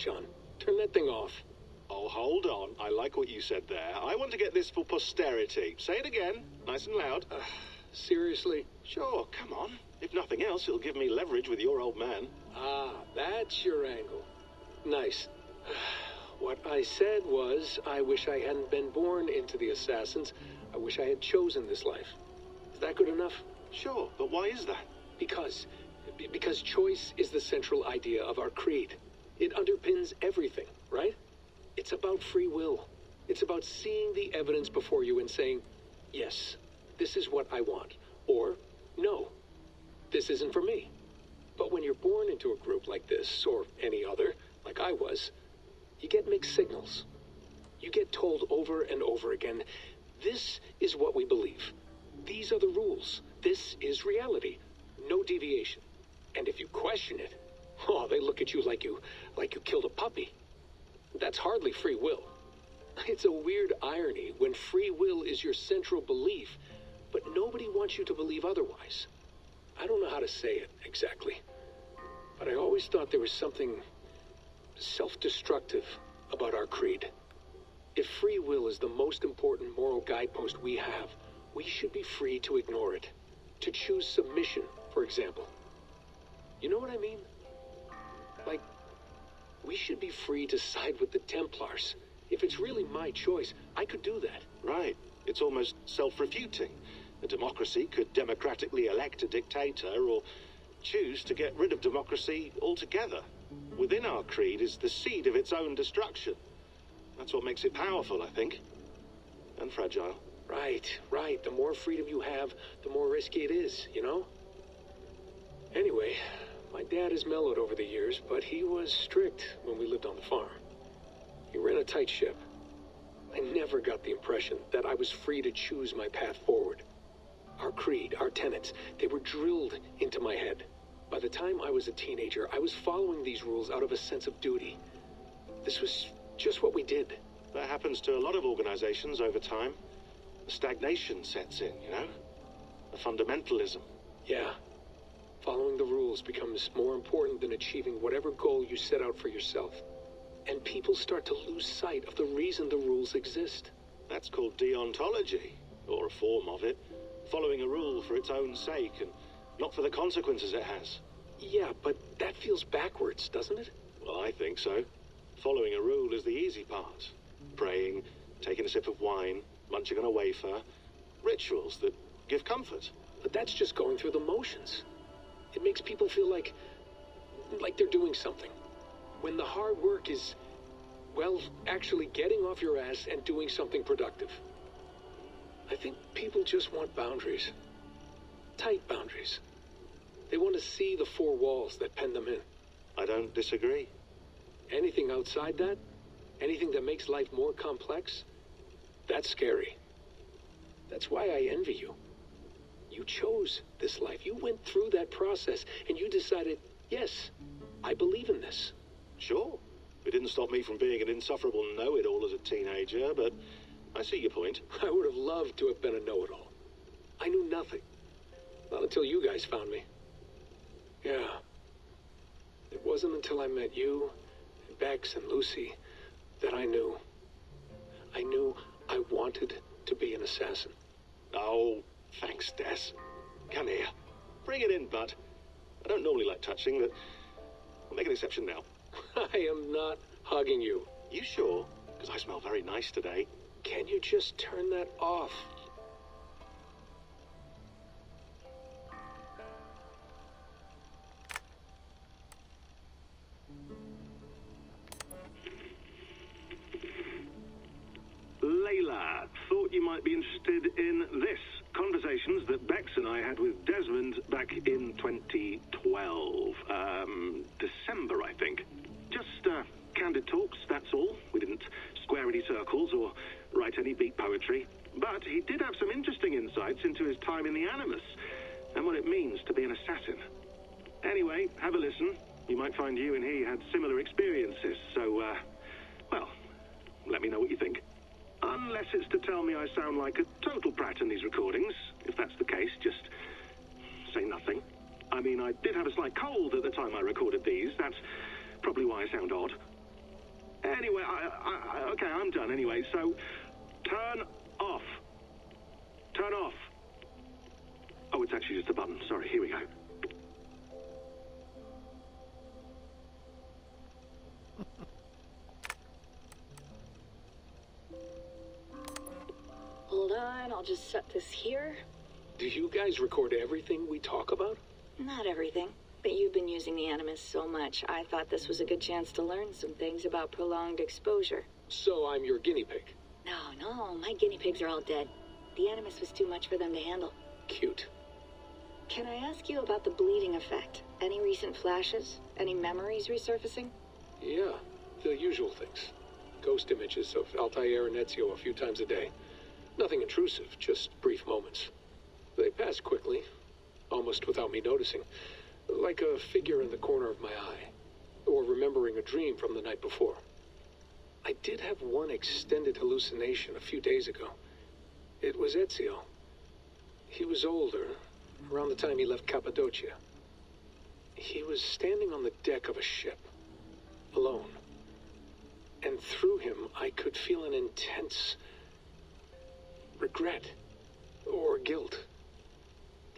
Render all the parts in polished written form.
Sean. Turn that thing off. Oh, hold on. I like what you said there. I want to get this for posterity. Say it again, nice and loud. Seriously? Sure, come on. If nothing else, it'll give me leverage with your old man. Ah, that's your angle. Nice. What I said was, I wish I hadn't been born into the Assassins. I wish I had chosen this life. Is that good enough? Sure, but why is that? Because choice is the central idea of our creed. It underpins everything, right? It's about free will. It's about seeing the evidence before you and saying, yes, this is what I want. Or, no, this isn't for me. But when you're born into a group like this, or any other, like I was, you get mixed signals. You get told over and over again, this is what we believe. These are the rules. This is reality. No deviation. And if you question it, oh, they look at you like you killed a puppy. That's hardly free will. It's a weird irony when free will is your central belief, but nobody wants you to believe otherwise. I don't know how to say it exactly, but I always thought there was something self-destructive about our creed. If free will is the most important moral guidepost we have, we should be free to ignore it. To choose submission, for example. You know what I mean? Like, we should be free to side with the Templars. If it's really my choice, I could do that. Right. It's almost self-refuting. A democracy could democratically elect a dictator or choose to get rid of democracy altogether. Within our creed is the seed of its own destruction. That's what makes it powerful, I think. And fragile. Right. The more freedom you have, the more risky it is, you know? Anyway, my dad has mellowed over the years, but he was strict when we lived on the farm. He ran a tight ship. I never got the impression that I was free to choose my path forward. Our creed, our tenets, they were drilled into my head. By the time I was a teenager, I was following these rules out of a sense of duty. This was just what we did. That happens to a lot of organizations over time. A stagnation sets in, you know? A fundamentalism. Yeah. Following the rules becomes more important than achieving whatever goal you set out for yourself. And people start to lose sight of the reason the rules exist. That's called deontology, or a form of it. Following a rule for its own sake and not for the consequences it has. Yeah, but that feels backwards, doesn't it? Well, I think so. Following a rule is the easy part. Praying, taking a sip of wine, munching on a wafer. Rituals that give comfort. But that's just going through the motions. It makes people feel like they're doing something. When the hard work is, well, actually getting off your ass and doing something productive. I think people just want boundaries. Tight boundaries. They want to see the four walls that pen them in. I don't disagree. Anything outside that, anything that makes life more complex, that's scary. That's why I envy you. You chose this life. You went through that process and you decided, yes, I believe in this. Sure. It didn't stop me from being an insufferable know-it-all as a teenager, but I see your point. I would have loved to have been a know-it-all. I knew nothing. Not until you guys found me. Yeah. It wasn't until I met you, and Bex and Lucy, that I knew. I knew I wanted to be an assassin. Oh, thanks, Des. Come here. Bring it in, bud. I don't normally like touching, but I'll make an exception now. I am not hugging you. You sure? Because I smell very nice today. Can you just turn that off? Layla, thought you might be interested in this. Conversations that Bex and I had with Desmond back in 2012. December, I think. Just candid talks, that's all. We didn't square any circles or write any beat poetry. But he did have some interesting insights into his time in the Animus and what it means to be an assassin. Anyway, have a listen. You might find you and he had similar experiences. So, well, let me know what you think. Unless it's to tell me I sound like a total brat in these recordings. If that's the case, just say nothing. I mean, I did have a slight cold at the time I recorded these. That's probably why I sound odd. Anyway, okay, I'm done anyway, so turn off. Turn off. Oh, it's actually just a button. Sorry, here we go. Hold on, I'll just set this here. Do you guys record everything we talk about? Not everything, but you've been using the Animus so much, I thought this was a good chance to learn some things about prolonged exposure. So I'm your guinea pig. No, my guinea pigs are all dead. The Animus was too much for them to handle. Cute. Can I ask you about the bleeding effect? Any recent flashes? Any memories resurfacing? Yeah, the usual things. Ghost images of Altair and Ezio a few times a day. Nothing intrusive, just brief moments. They pass quickly, almost without me noticing. Like a figure in the corner of my eye. Or remembering a dream from the night before. I did have one extended hallucination a few days ago. It was Ezio. He was older, around the time he left Cappadocia. He was standing on the deck of a ship, alone. And through him, I could feel an intense regret or guilt.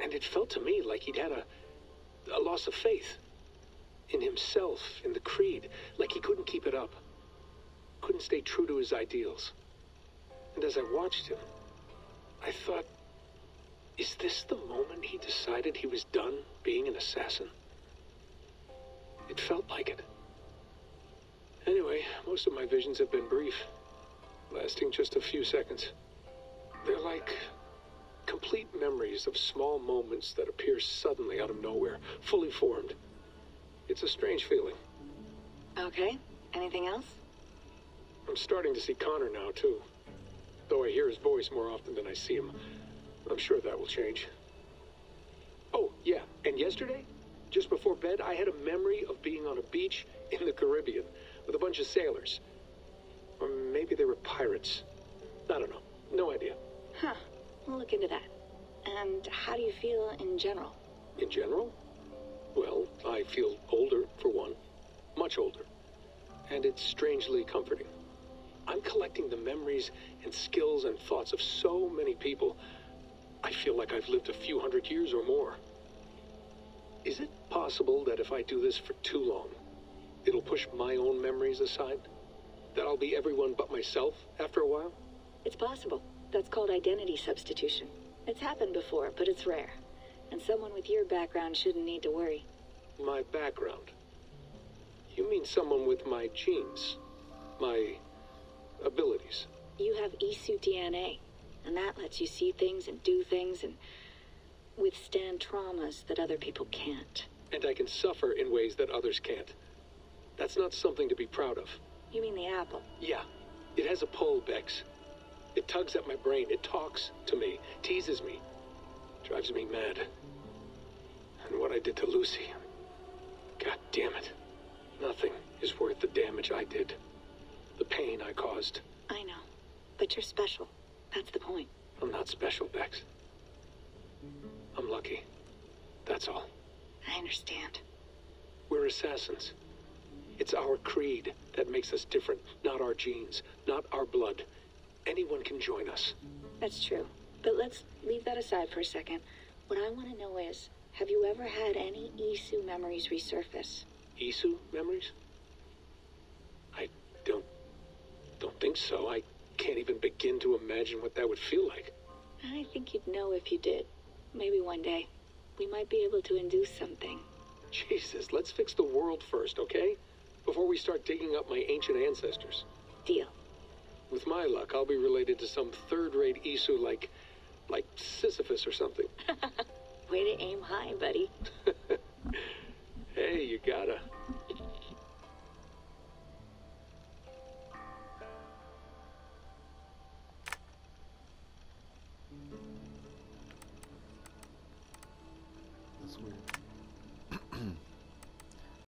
And it felt to me like he'd had a loss of faith in himself, in the creed, like he couldn't keep it up, couldn't stay true to his ideals. And as I watched him, I thought, is this the moment he decided he was done being an assassin? It felt like it. Anyway, most of my visions have been brief, lasting just a few seconds. They're like complete memories of small moments that appear suddenly out of nowhere, fully formed. It's a strange feeling. Okay, anything else? I'm starting to see Connor now, too. Though I hear his voice more often than I see him. I'm sure that will change. Oh, yeah, and yesterday, just before bed, I had a memory of being on a beach in the Caribbean with a bunch of sailors. Or maybe they were pirates. I don't know. No idea. Huh, we'll look into that. And how do you feel in general? In general? Well, I feel older, for one. Much older. And it's strangely comforting. I'm collecting the memories and skills and thoughts of so many people. I feel like I've lived a few hundred years or more. Is it possible that if I do this for too long, it'll push my own memories aside? That I'll be everyone but myself after a while? It's possible. That's called identity substitution. It's happened before, but it's rare. And someone with your background shouldn't need to worry. My background? You mean someone with my genes? My abilities? You have Isu DNA, and that lets you see things and do things and withstand traumas that other people can't. And I can suffer in ways that others can't. That's not something to be proud of. You mean the apple? Yeah. It has a pull, Bex. It tugs at my brain. It talks to me. Teases me. Drives me mad. And what I did to Lucy. God damn it. Nothing is worth the damage I did. The pain I caused. I know. But you're special. That's the point. I'm not special, Bex. I'm lucky. That's all. I understand. We're assassins. It's our creed that makes us different, not our genes, not our blood. Anyone can join us. That's true. But let's leave that aside for a second. What I want to know is, have you ever had any Isu memories resurface? Isu memories? I don't think so. I can't even begin to imagine what that would feel like. I think you'd know if you did. Maybe one day. We might be able to induce something. Jesus, let's fix the world first, okay? Before we start digging up my ancient ancestors. Deal. With my luck, I'll be related to some third-rate Isu like Sisyphus or something. Way to aim high, buddy. Hey, you gotta. That's weird.